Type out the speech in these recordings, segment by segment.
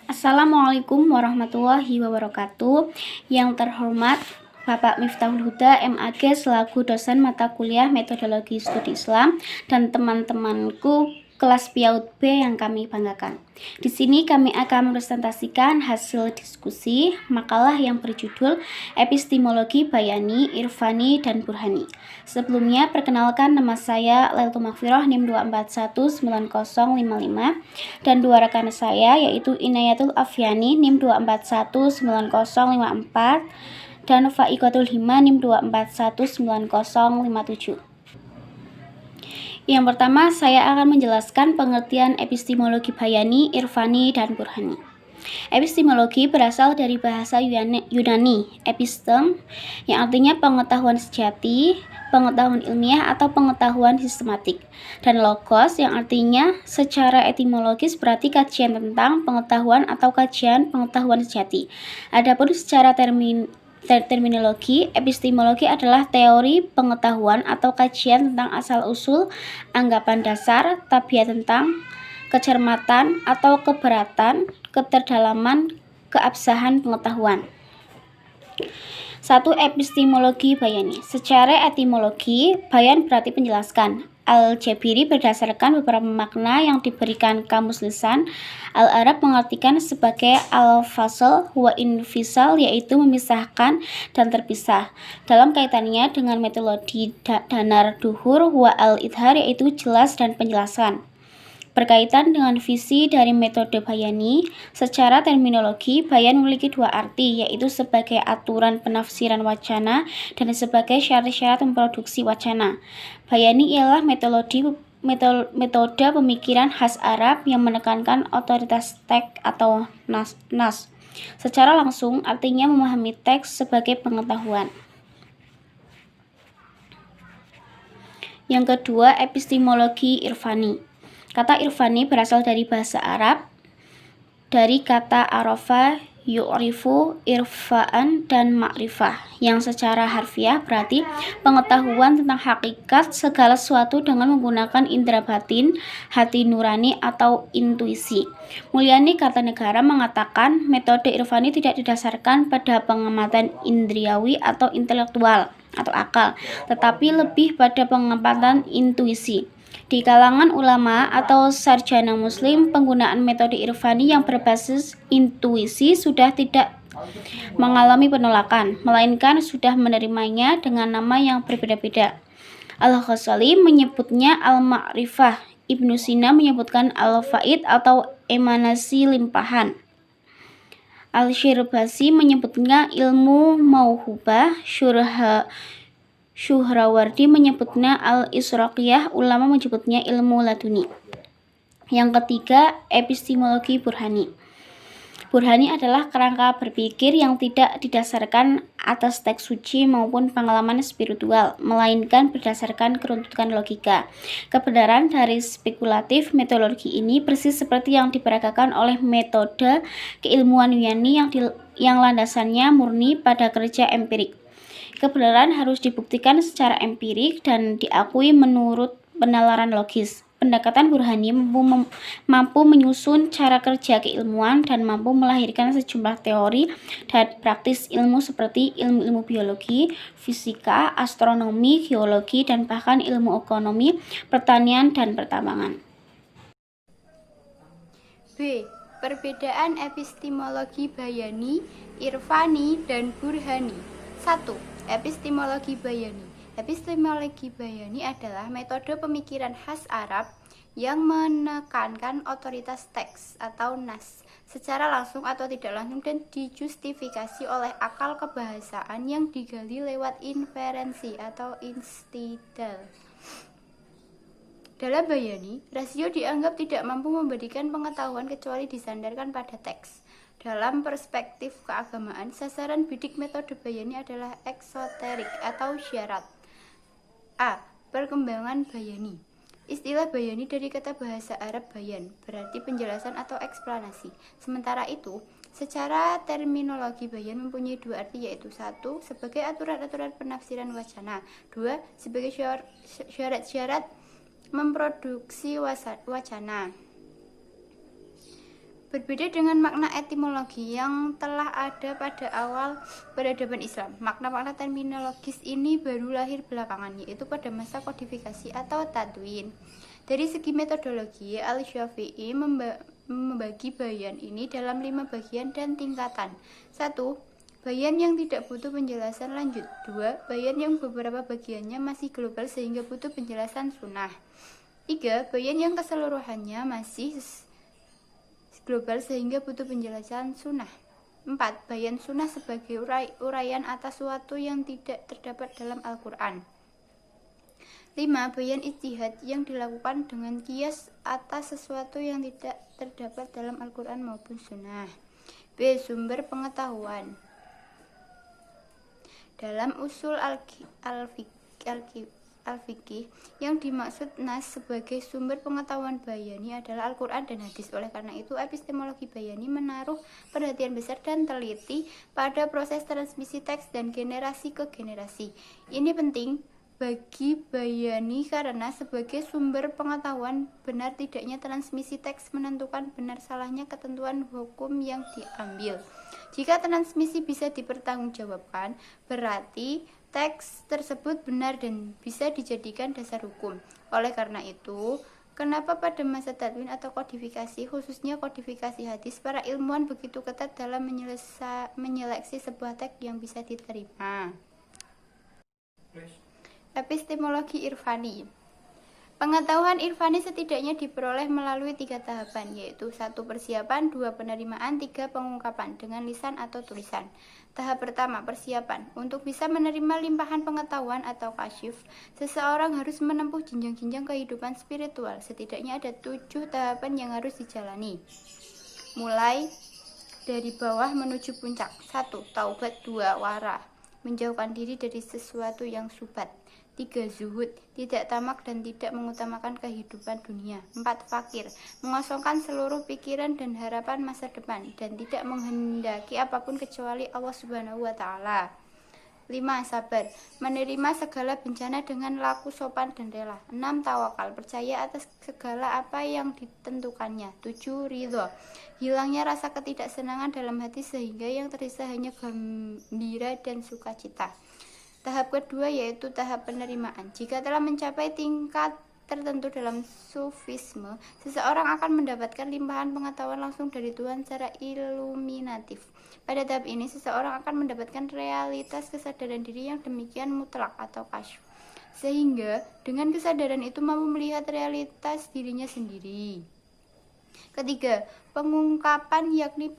Assalamualaikum warahmatullahi wabarakatuh. Yang terhormat Bapak Miftahul Huda, MAG, selaku dosen mata kuliah Metodologi Studi Islam, dan teman-temanku kelas PAUD B yang kami banggakan. Di sini kami akan mepresentasikan hasil diskusi makalah yang berjudul Epistemologi Bayani, Irfani, dan Burhani. Sebelumnya, perkenalkan, nama saya Lailatul Maghfirah, NIM 2419055, dan dua rekan saya yaitu Inayatul Afyani, NIM 2419054, dan Faikatul Hima, NIM 2419057. Yang pertama, saya akan menjelaskan pengertian epistemologi bayani, irfani, dan burhani. Epistemologi berasal dari bahasa Yunani, epistem, yang artinya pengetahuan sejati, pengetahuan ilmiah atau pengetahuan sistematik, dan logos yang artinya secara etimologis berarti kajian tentang pengetahuan atau kajian pengetahuan sejati. Adapun secara terminologi, epistemologi adalah teori pengetahuan atau kajian tentang asal-usul, anggapan dasar, tabiat tentang, kecermatan atau keberatan, keterdalaman, keabsahan pengetahuan. 1. Epistemologi bayani. Secara etimologi, bayan berarti penjelaskan. Al-Jabiri berdasarkan beberapa makna yang diberikan kamus lisan Al-Arab mengartikan sebagai al-fasl wa infisal, yaitu memisahkan dan terpisah. Dalam kaitannya dengan metodologi danar duhur wa al-idhar, yaitu jelas dan penjelasan. Berkaitan dengan visi dari metode bayani, secara terminologi, bayan memiliki dua arti, yaitu sebagai aturan penafsiran wacana dan sebagai syarat-syarat memproduksi wacana. Bayani ialah metode pemikiran khas Arab yang menekankan otoritas teks atau nas. Secara langsung, artinya memahami teks sebagai pengetahuan. Yang kedua, epistemologi irfani. Kata irfani berasal dari bahasa Arab, dari kata arafa, yu'rifu, irfa'an, dan ma'rifah, yang secara harfiah berarti pengetahuan tentang hakikat segala sesuatu dengan menggunakan indera batin, hati nurani, atau intuisi. Mulyani Kartanegara mengatakan metode irfani tidak didasarkan pada pengamatan indriawi atau intelektual atau akal, tetapi lebih pada pengamatan intuisi. Di kalangan ulama atau sarjana muslim, penggunaan metode irfani yang berbasis intuisi sudah tidak mengalami penolakan, melainkan sudah menerimanya dengan nama yang berbeda-beda. Al-Ghazali menyebutnya al-ma'rifah, Ibnu Sina menyebutkan al-faid atau emanasi limpahan. Al-Syirbasi menyebutnya ilmu mauhubah, Syuhrawardi menyebutnya al-Israqiyah, ulama menyebutnya ilmu laduni. Yang ketiga, epistemologi burhani. Burhani adalah kerangka berpikir yang tidak didasarkan atas teks suci maupun pengalaman spiritual, melainkan berdasarkan keruntukan logika. Kebenaran dari spekulatif metodologi ini persis seperti yang diperagakan oleh metode keilmuan Yunani yang landasannya murni pada kerja empirik. Kebenaran harus dibuktikan secara empirik dan diakui menurut penalaran logis. Pendekatan burhani mampu menyusun cara kerja keilmuan dan mampu melahirkan sejumlah teori dan praktis ilmu seperti ilmu-ilmu biologi, fisika, astronomi, geologi, dan bahkan ilmu ekonomi, pertanian, dan pertambangan. B. Perbedaan epistemologi bayani, irfani, dan burhani. 1. Epistemologi bayani. Epistemologi bayani adalah metode pemikiran khas Arab yang menekankan otoritas teks atau nas secara langsung atau tidak langsung dan dijustifikasi oleh akal kebahasaan yang digali lewat inferensi atau istidlal. Dalam bayani, rasio dianggap tidak mampu memberikan pengetahuan kecuali disandarkan pada teks. Dalam perspektif keagamaan, sasaran bidik metode bayani adalah eksoterik atau syarat. A. Perkembangan bayani. Istilah bayani dari kata bahasa Arab bayan, berarti penjelasan atau eksplanasi. Sementara itu, secara terminologi bayan mempunyai dua arti, yaitu 1. Sebagai aturan-aturan penafsiran wacana, 2. Sebagai syarat-syarat memproduksi wacana. Berbeda dengan makna etimologi yang telah ada pada awal peradaban Islam, makna-makna terminologis ini baru lahir belakangan, yaitu pada masa kodifikasi atau tadwin. Dari segi metodologi, Al-Syafi'i membagi bayan ini dalam 5 bagian dan tingkatan. 1. Bayan yang tidak butuh penjelasan lanjut. 2. Bayan yang beberapa bagiannya masih global sehingga butuh penjelasan sunnah. 3. Bayan yang keseluruhannya masih global sehingga butuh penjelasan sunnah. 4. Bayan sunnah sebagai uraian atas sesuatu yang tidak terdapat dalam Al-Quran. 5. Bayan ijtihad yang dilakukan dengan kias atas sesuatu yang tidak terdapat dalam Al-Quran maupun sunnah. B. Sumber pengetahuan. Dalam usul al-fiqih yang dimaksud nas sebagai sumber pengetahuan bayani adalah Al-Quran dan hadis. Oleh karena itu, epistemologi bayani menaruh perhatian besar dan teliti pada proses transmisi teks dan generasi ke generasi. Ini penting bagi bayani karena sebagai sumber pengetahuan, benar tidaknya transmisi teks menentukan benar salahnya ketentuan hukum yang diambil. Jika transmisi bisa dipertanggungjawabkan, berarti teks tersebut benar dan bisa dijadikan dasar hukum. Oleh karena itu, kenapa pada masa tadwin atau kodifikasi, khususnya kodifikasi hadis, para ilmuwan begitu ketat dalam menyeleksi sebuah teks yang bisa diterima. Epistemologi irfani. Pengetahuan irfani setidaknya diperoleh melalui 3 tahapan, yaitu 1. Persiapan, 2. Penerimaan, 3. Pengungkapan dengan lisan atau tulisan. Tahap pertama, persiapan. Untuk bisa menerima limpahan pengetahuan atau kasyif, seseorang harus menempuh jenjang-jenjang kehidupan spiritual. Setidaknya ada 7 tahapan yang harus dijalani. Mulai dari bawah menuju puncak. 1. Taubat. 2. Wara, menjauhkan diri dari sesuatu yang syubhat. 3. Zuhud, tidak tamak dan tidak mengutamakan kehidupan dunia. 4. Fakir, mengosongkan seluruh pikiran dan harapan masa depan dan tidak menghendaki apapun kecuali Allah Subhanahu wa Ta'ala. 5. Sabar, menerima segala bencana dengan laku sopan dan rela. 6. Tawakal, percaya atas segala apa yang ditentukannya. 7. Ridho, hilangnya rasa ketidaksenangan dalam hati sehingga yang tersisa hanya gembira dan sukacita. Tahap kedua yaitu tahap penerimaan. Jika telah mencapai tingkat tertentu dalam sufisme, seseorang akan mendapatkan limpahan pengetahuan langsung dari Tuhan secara iluminatif. Pada tahap ini, seseorang akan mendapatkan realitas kesadaran diri yang demikian mutlak atau kasyf, sehingga dengan kesadaran itu mampu melihat realitas dirinya sendiri. Ketiga, pengungkapan, yakni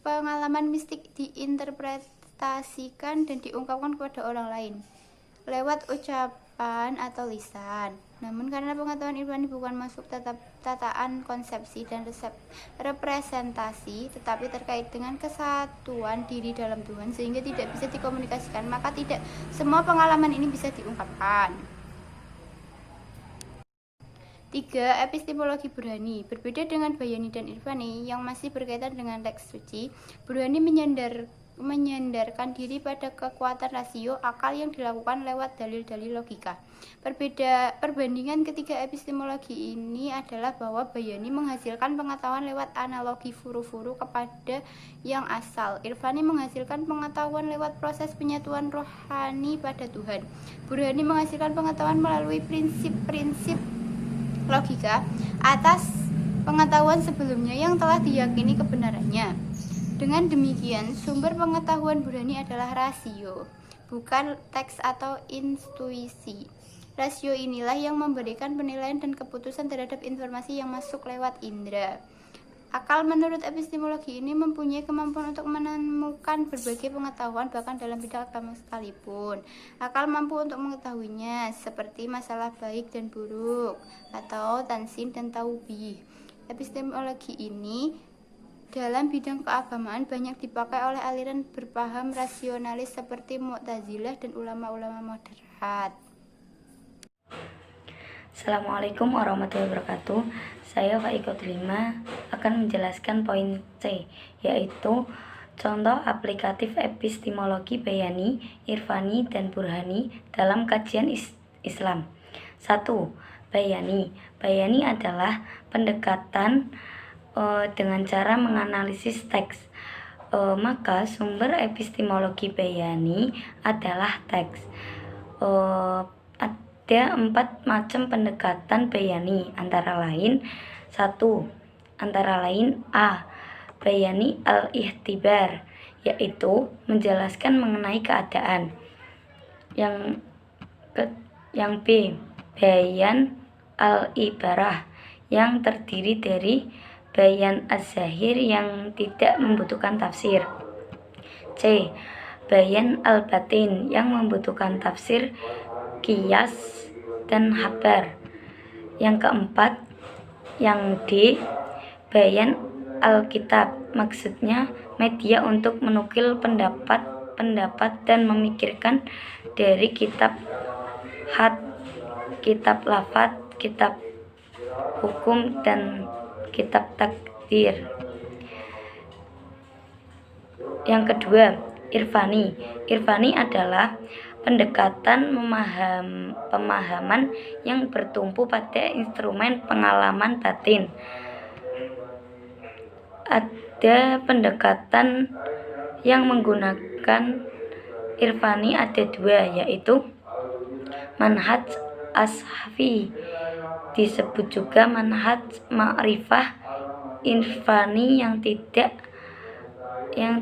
pengalaman mistik diinterpretasikan dan diungkapkan kepada orang lain lewat ucapan atau lisan. Namun karena pengetahuan irfani bukan masuk tataan konsepsi dan representasi, tetapi terkait dengan kesatuan diri dalam Tuhan sehingga tidak bisa dikomunikasikan, maka tidak semua pengalaman ini bisa diungkapkan. 3. Epistemologi Burhani. Berbeda dengan Bayani dan Irfani yang masih berkaitan dengan teks suci, Burhani menyandarkan diri pada kekuatan rasio akal yang dilakukan lewat dalil-dalil logika. Perbandingan ketiga epistemologi ini adalah bahwa Bayani menghasilkan pengetahuan lewat analogi furu-furu kepada yang asal. Irfani menghasilkan pengetahuan lewat proses penyatuan rohani pada Tuhan. Burhani menghasilkan pengetahuan melalui prinsip-prinsip logika atas pengetahuan sebelumnya yang telah diyakini kebenarannya. Dengan demikian, sumber pengetahuan Burhani adalah rasio, bukan teks atau intuisi. Rasio inilah yang memberikan penilaian dan keputusan terhadap informasi yang masuk lewat indera. Akal menurut epistemologi ini mempunyai kemampuan untuk menemukan berbagai pengetahuan bahkan dalam bidang agama sekalipun. Akal mampu untuk mengetahuinya seperti masalah baik dan buruk atau tansin dan taubih. Epistemologi ini dalam bidang keagamaan banyak dipakai oleh aliran berpaham rasionalis seperti Mu'tazilah dan ulama-ulama moderat. Assalamualaikum warahmatullahi wabarakatuh. Saya Faiko Delima akan menjelaskan poin C, yaitu contoh aplikatif epistemologi Bayani, Irfani, dan Burhani dalam kajian Islam. 1. Bayani. Bayani adalah pendekatan dengan cara menganalisis teks. Maka sumber epistemologi bayani adalah teks. Ada 4 macam pendekatan bayani, antara lain A. Bayani al-ihtibar, yaitu menjelaskan mengenai keadaan. Yang B. Bayan al-ibarah, yang terdiri dari bayan az-zahir yang tidak membutuhkan tafsir. C. Bayan al-batin, yang membutuhkan tafsir, qiyas, dan habar. Yang keempat, yang D. Bayan al-kitab, maksudnya media untuk menukil pendapat dan memikirkan dari kitab had, kitab lafaz, kitab hukum, dan kitab takdir. Yang kedua, irfani. Irfani adalah pendekatan pemahaman yang bertumpu pada instrumen pengalaman batin. Ada pendekatan yang menggunakan irfani ada 2, yaitu manhaj ashafi, disebut juga manhaj ma'rifah irfani, yang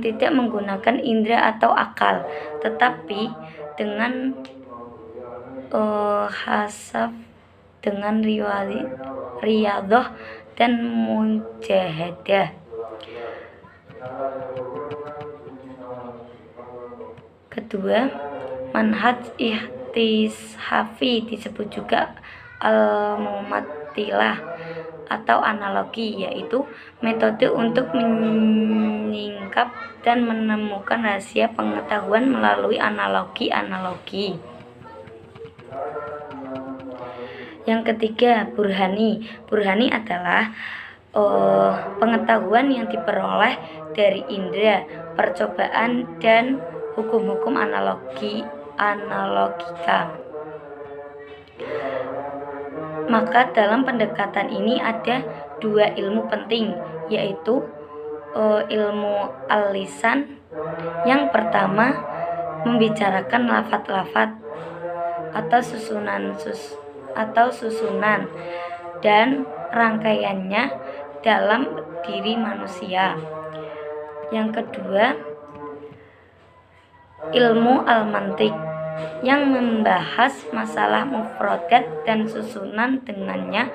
tidak menggunakan indera atau akal, tetapi dengan hasaf, dengan riyadhah dan mujahadah. Kedua, manhaj ihtishafi, disebut juga al-mumattilah atau analogi, yaitu metode untuk menyingkap dan menemukan rahasia pengetahuan melalui analogi. Yang ketiga, burhani. Burhani adalah pengetahuan yang diperoleh dari indera, percobaan, dan hukum-hukum analogika. Maka dalam pendekatan ini ada 2 ilmu penting, yaitu ilmu al-lisan. Yang pertama, membicarakan lafaz-lafaz atau susunan dan rangkaiannya dalam diri manusia. Yang kedua, ilmu al-mantiq, yang membahas masalah mufradat dan susunan, dengannya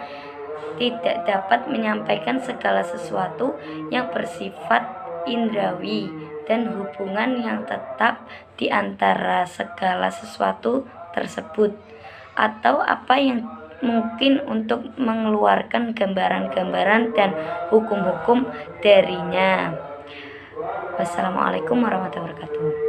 tidak dapat menyampaikan segala sesuatu yang bersifat indrawi dan hubungan yang tetap di antara segala sesuatu tersebut, atau apa yang mungkin untuk mengeluarkan gambaran-gambaran dan hukum-hukum darinya. Wassalamualaikum warahmatullahi wabarakatuh.